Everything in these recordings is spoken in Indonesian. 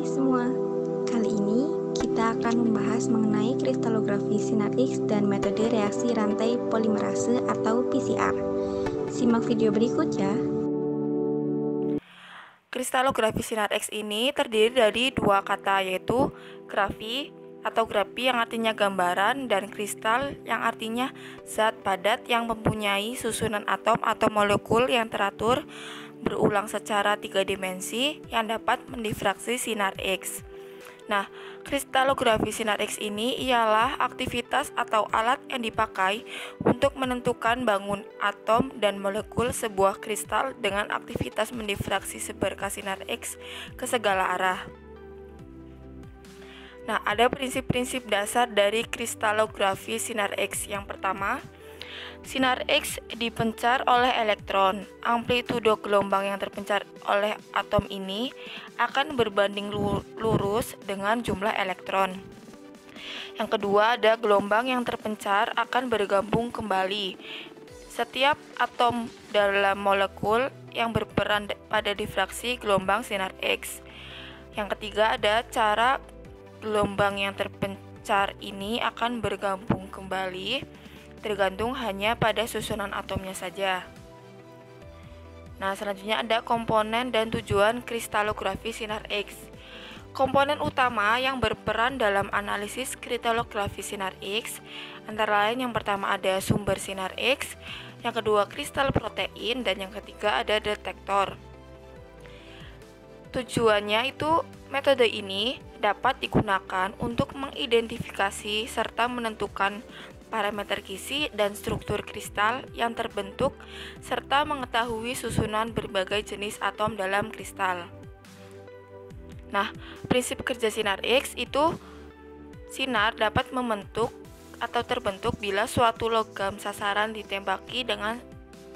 Hai semua, kali ini kita akan membahas mengenai kristalografi sinar X dan metode reaksi rantai polimerase atau PCR. Simak video berikut ya. Kristalografi sinar X ini terdiri dari dua kata, yaitu grafi atau grafi yang artinya gambaran dan kristal yang artinya zat padat yang mempunyai susunan atom atau molekul yang teratur berulang secara 3 dimensi yang dapat mendifraksi sinar X. Nah, kristalografi sinar X ini ialah aktivitas atau alat yang dipakai untuk menentukan bangun atom dan molekul sebuah kristal dengan aktivitas mendifraksi seberkas sinar X ke segala arah. Nah, ada prinsip-prinsip dasar dari kristalografi sinar X. Yang pertama, sinar X dipencar oleh elektron. Amplitudo gelombang yang terpencar oleh atom ini akan berbanding lurus dengan jumlah elektron. Yang kedua, ada gelombang yang terpencar akan bergabung kembali. Setiap atom dalam molekul yang berperan pada difraksi gelombang sinar X. Yang ketiga, ada cara gelombang yang terpencar ini akan bergabung kembali tergantung hanya pada susunan atomnya saja. Nah, selanjutnya ada komponen dan tujuan kristalografi sinar X. Komponen utama yang berperan dalam analisis kristalografi sinar X antara lain yang pertama ada sumber sinar X, yang kedua kristal protein, dan yang ketiga ada detektor. Tujuannya itu metode ini dapat digunakan untuk mengidentifikasi serta menentukan parameter gizi dan struktur kristal yang terbentuk serta mengetahui susunan berbagai jenis atom dalam kristal. Nah, prinsip kerja sinar X itu sinar dapat membentuk atau terbentuk bila suatu logam sasaran ditembaki dengan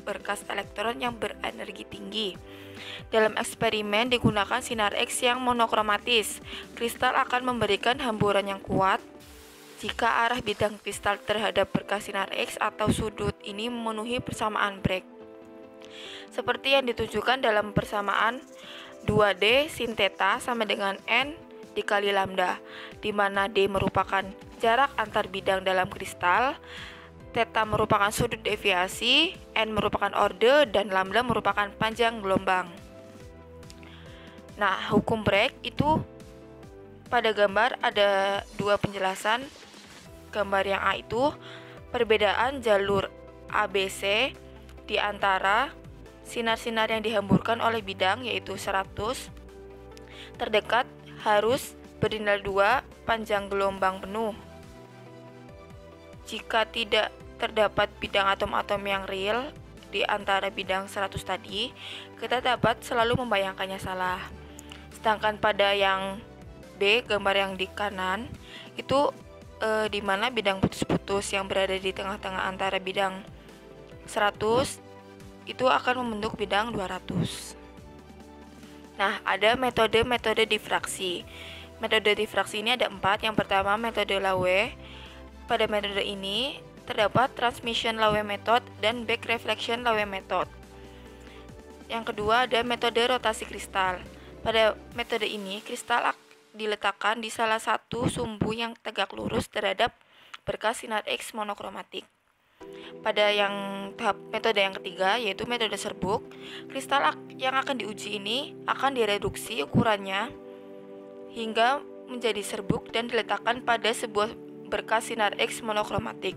berkas elektron yang berenergi tinggi. Dalam eksperimen digunakan sinar X yang monokromatis. Kristal akan memberikan hamburan yang kuat jika arah bidang kristal terhadap berkas sinar X atau sudut ini memenuhi persamaan Bragg. Seperti yang ditunjukkan dalam persamaan 2D sin theta sama dengan N dikali lambda, di mana D merupakan jarak antar bidang dalam kristal, theta merupakan sudut deviasi, N merupakan orde, dan lambda merupakan panjang gelombang. Nah, hukum Bragg itu pada gambar ada dua penjelasan. Gambar yang A itu perbedaan jalur ABC di antara sinar-sinar yang dihamburkan oleh bidang yaitu 100 terdekat harus bernilai 2 panjang gelombang penuh. Jika tidak terdapat bidang atom-atom yang real di antara bidang 100 tadi, kita dapat selalu membayangkannya salah. Sedangkan pada yang B, gambar yang di kanan, itu di mana bidang putus-putus yang berada di tengah-tengah antara bidang 100 itu akan membentuk bidang 200. Nah, ada metode-metode difraksi. Metode difraksi ini ada 4. Yang pertama, metode Laue. Pada metode ini terdapat transmission Laue method dan back reflection Laue method. Yang kedua, ada metode rotasi kristal. Pada metode ini, kristal diletakkan di salah satu sumbu yang tegak lurus terhadap berkas sinar X monokromatik. Pada yang tahap metode yang ketiga, yaitu metode serbuk, kristal yang akan diuji ini akan direduksi ukurannya hingga menjadi serbuk dan diletakkan pada sebuah berkas sinar X monokromatik.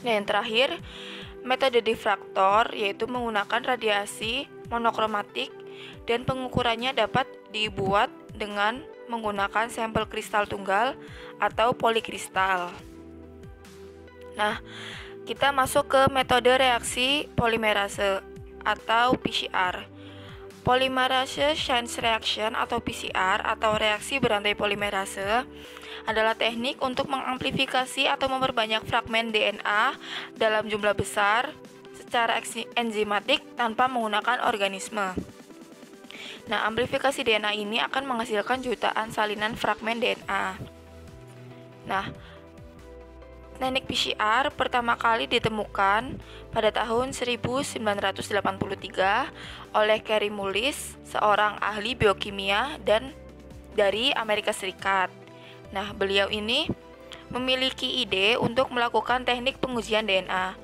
Nah, yang terakhir, metode difraktor, yaitu menggunakan radiasi monokromatik dan pengukurannya dapat dibuat dengan menggunakan sampel kristal tunggal atau polikristal. Nah, kita masuk ke metode reaksi polimerase atau PCR. Polymerase chain reaction atau PCR atau reaksi berantai polimerase adalah teknik untuk mengamplifikasi atau memperbanyak fragmen DNA dalam jumlah besar secara enzimatik tanpa menggunakan organisme. Nah, amplifikasi DNA ini akan menghasilkan jutaan salinan fragmen DNA. Nah, teknik PCR pertama kali ditemukan pada tahun 1983 oleh Kary Mullis, seorang ahli biokimia dan dari Amerika Serikat. Nah, beliau ini memiliki ide untuk melakukan teknik pengujian DNA.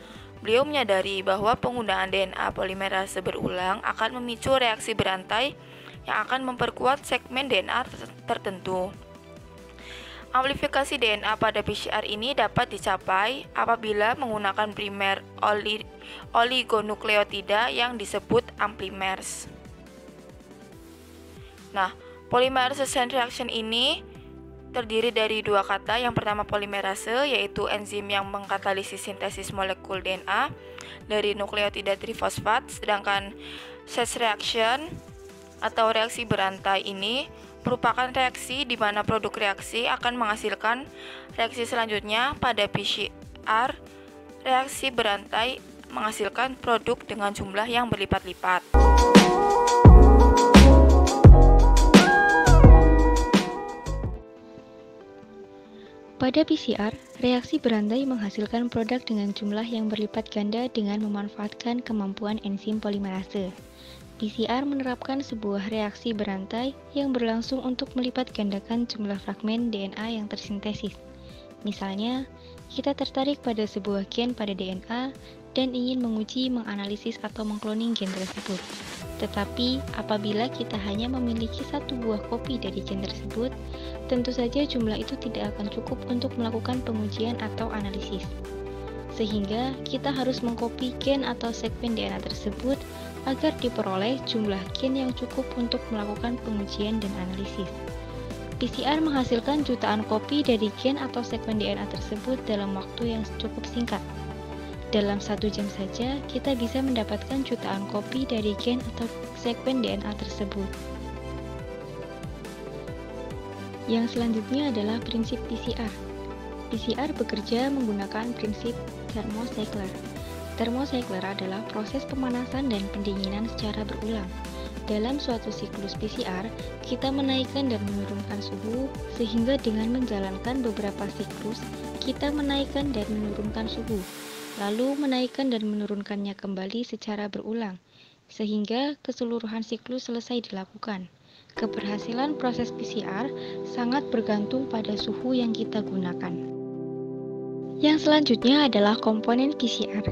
Beliau menyadari bahwa penggunaan DNA polimerase berulang akan memicu reaksi berantai yang akan memperkuat segmen DNA tertentu. Amplifikasi DNA pada PCR ini dapat dicapai apabila menggunakan primer oligonukleotida yang disebut amplimers. Nah, polymerase chain reaction ini terdiri dari dua kata. Yang pertama polimerase, yaitu enzim yang mengkatalisis sintesis molekul DNA dari nukleotida trifosfat, sedangkan chain reaction atau reaksi berantai ini merupakan reaksi di mana produk reaksi akan menghasilkan reaksi selanjutnya. Pada PCR, reaksi berantai menghasilkan produk dengan jumlah yang berlipat-lipat. Pada PCR, reaksi berantai menghasilkan produk dengan jumlah yang berlipat ganda dengan memanfaatkan kemampuan enzim polimerase. PCR menerapkan sebuah reaksi berantai yang berlangsung untuk melipat gandakan jumlah fragmen DNA yang tersintesis. Misalnya, kita tertarik pada sebuah gen pada DNA dan ingin menguji, menganalisis, atau mengkloning gen tersebut. Tetapi, apabila kita hanya memiliki satu buah kopi dari gen tersebut, tentu saja jumlah itu tidak akan cukup untuk melakukan pengujian atau analisis. Sehingga, kita harus mengkopi gen atau segmen DNA tersebut agar diperoleh jumlah gen yang cukup untuk melakukan pengujian dan analisis. PCR menghasilkan jutaan kopi dari gen atau segmen DNA tersebut dalam waktu yang cukup singkat. Dalam 1 jam saja, kita bisa mendapatkan jutaan kopi dari gen atau segmen DNA tersebut. Yang selanjutnya adalah prinsip PCR. PCR bekerja menggunakan prinsip thermocycler. Thermocycler adalah proses pemanasan dan pendinginan secara berulang. Dalam suatu siklus PCR, kita menaikkan dan menurunkan suhu, sehingga dengan menjalankan beberapa siklus, kita menaikkan dan menurunkan suhu, lalu menaikkan dan menurunkannya kembali secara berulang, sehingga keseluruhan siklus selesai dilakukan. Keberhasilan proses PCR sangat bergantung pada suhu yang kita gunakan. Yang selanjutnya adalah komponen PCR.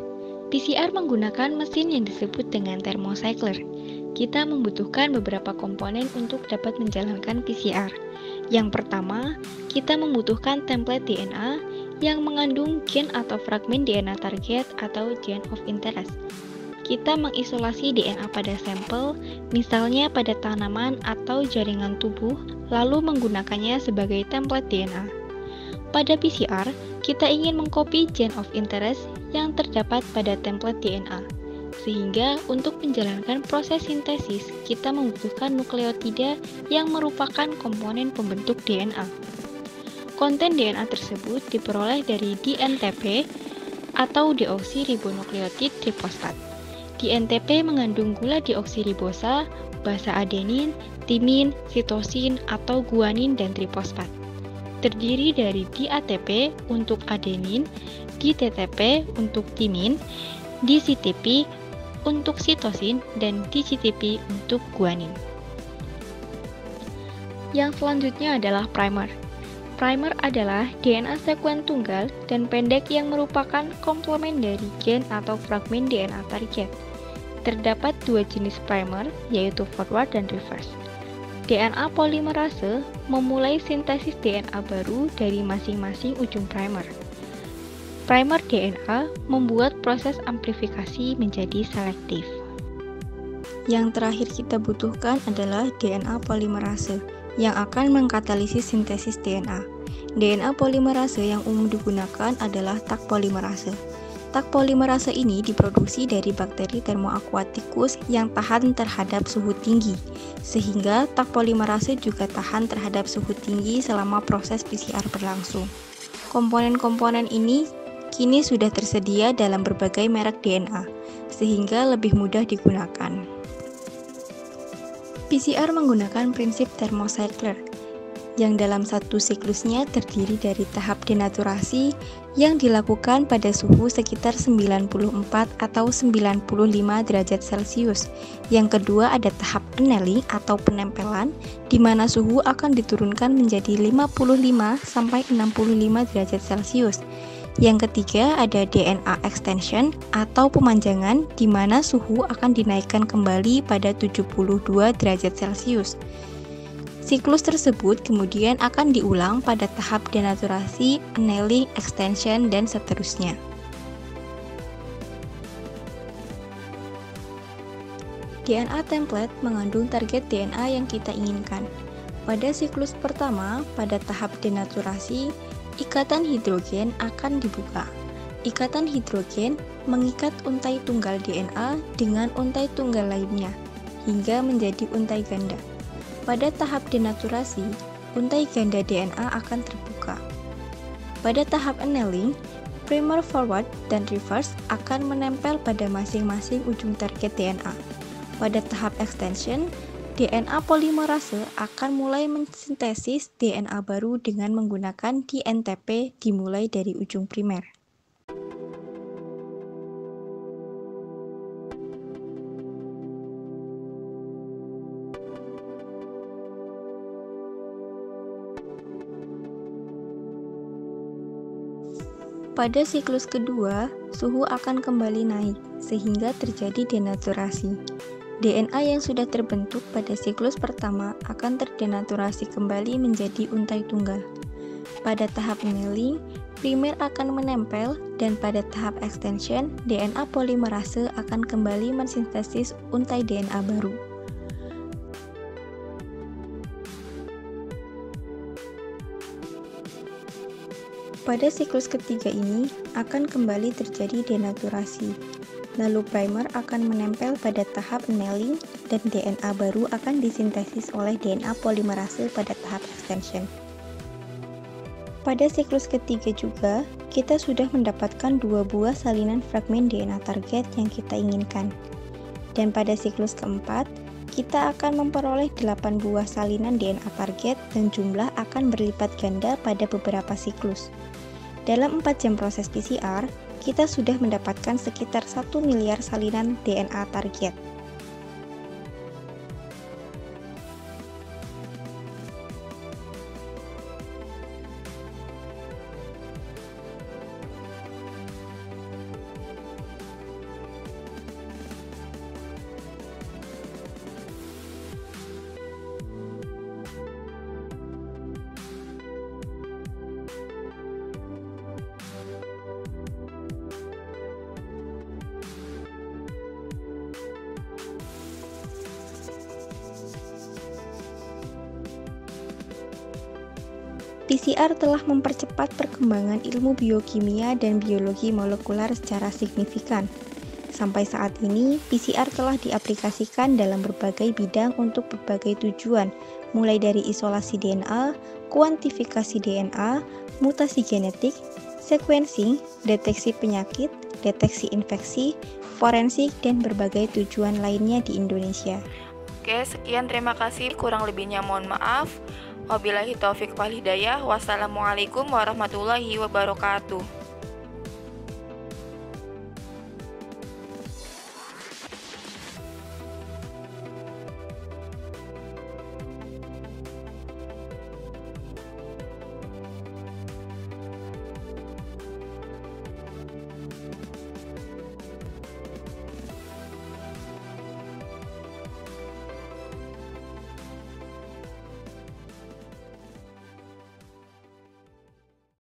PCR menggunakan mesin yang disebut dengan thermocycler. Kita membutuhkan beberapa komponen untuk dapat menjalankan PCR. Yang pertama, kita membutuhkan template DNA yang mengandung gen atau fragmen DNA target atau gen of interest. Kita mengisolasi DNA pada sampel, misalnya pada tanaman atau jaringan tubuh, lalu menggunakannya sebagai template DNA. Pada PCR, kita ingin mengcopy gen of interest yang terdapat pada template DNA. Sehingga untuk menjalankan proses sintesis, kita membutuhkan nukleotida yang merupakan komponen pembentuk DNA. Konten DNA tersebut diperoleh dari DNTP atau deoksiribonukleotid trifosfat. DNTP mengandung gula deoksiribosa, basa adenin, timin, sitosin, atau guanin dan trifosfat. Terdiri dari DATP untuk adenin, DTTP untuk timin, DCTP untuk sitosin, dan DCTP untuk guanin. Yang selanjutnya adalah primer. Primer adalah DNA sekuen tunggal dan pendek yang merupakan komplement dari gen atau fragmen DNA target. Terdapat dua jenis primer, yaitu forward dan reverse. DNA polimerase memulai sintesis DNA baru dari masing-masing ujung primer. Primer DNA membuat proses amplifikasi menjadi selektif. Yang terakhir kita butuhkan adalah DNA polimerase yang akan mengkatalisis sintesis DNA. DNA polimerase yang umum digunakan adalah Taq polimerase. Taq polimerase ini diproduksi dari bakteri Thermoaquaticus yang tahan terhadap suhu tinggi, sehingga Taq polimerase juga tahan terhadap suhu tinggi selama proses PCR berlangsung. Komponen-komponen ini kini sudah tersedia dalam berbagai merek DNA, sehingga lebih mudah digunakan. PCR menggunakan prinsip thermocycler, yang dalam satu siklusnya terdiri dari tahap denaturasi yang dilakukan pada suhu sekitar 94 atau 95 derajat Celcius. Yang kedua ada tahap annealing atau penempelan, di mana suhu akan diturunkan menjadi 55 sampai 65 derajat Celcius. Yang ketiga ada DNA extension atau pemanjangan, di mana suhu akan dinaikkan kembali pada 72 derajat Celcius. Siklus tersebut kemudian akan diulang pada tahap denaturasi, annealing, extension, dan seterusnya. DNA template mengandung target DNA yang kita inginkan. Pada siklus pertama, pada tahap denaturasi, ikatan hidrogen akan dibuka. Ikatan hidrogen mengikat untai tunggal DNA dengan untai tunggal lainnya, hingga menjadi untai ganda. Pada tahap denaturasi, untai ganda DNA akan terbuka. Pada tahap annealing, primer forward dan reverse akan menempel pada masing-masing ujung target DNA. Pada tahap extension, DNA polimerase akan mulai mensintesis DNA baru dengan menggunakan DNTP dimulai dari ujung primer. Pada siklus kedua, suhu akan kembali naik, sehingga terjadi denaturasi. DNA yang sudah terbentuk pada siklus pertama akan terdenaturasi kembali menjadi untai tunggal. Pada tahap annealing, primer akan menempel, dan pada tahap extension, DNA polimerase akan kembali mensintesis untai DNA baru. Pada siklus ketiga ini akan kembali terjadi denaturasi. Lalu primer akan menempel pada tahap annealing dan DNA baru akan disintesis oleh DNA polimerase pada tahap extension. Pada siklus ketiga juga, kita sudah mendapatkan 2 buah salinan fragmen DNA target yang kita inginkan. Dan pada siklus keempat, kita akan memperoleh 8 buah salinan DNA target dan jumlah akan berlipat ganda pada beberapa siklus. Dalam 4 jam proses PCR, kita sudah mendapatkan sekitar 1 miliar salinan DNA target. PCR telah mempercepat perkembangan ilmu biokimia dan biologi molekular secara signifikan. Sampai saat ini, PCR telah diaplikasikan dalam berbagai bidang untuk berbagai tujuan, mulai dari isolasi DNA, kuantifikasi DNA, mutasi genetik, sequencing, deteksi penyakit, deteksi infeksi, forensik, dan berbagai tujuan lainnya di Indonesia. Oke, sekian, terima kasih. Kurang lebihnya mohon maaf. Wabillahi taufik wal hidayah. Wassalamualaikum warahmatullahi wabarakatuh.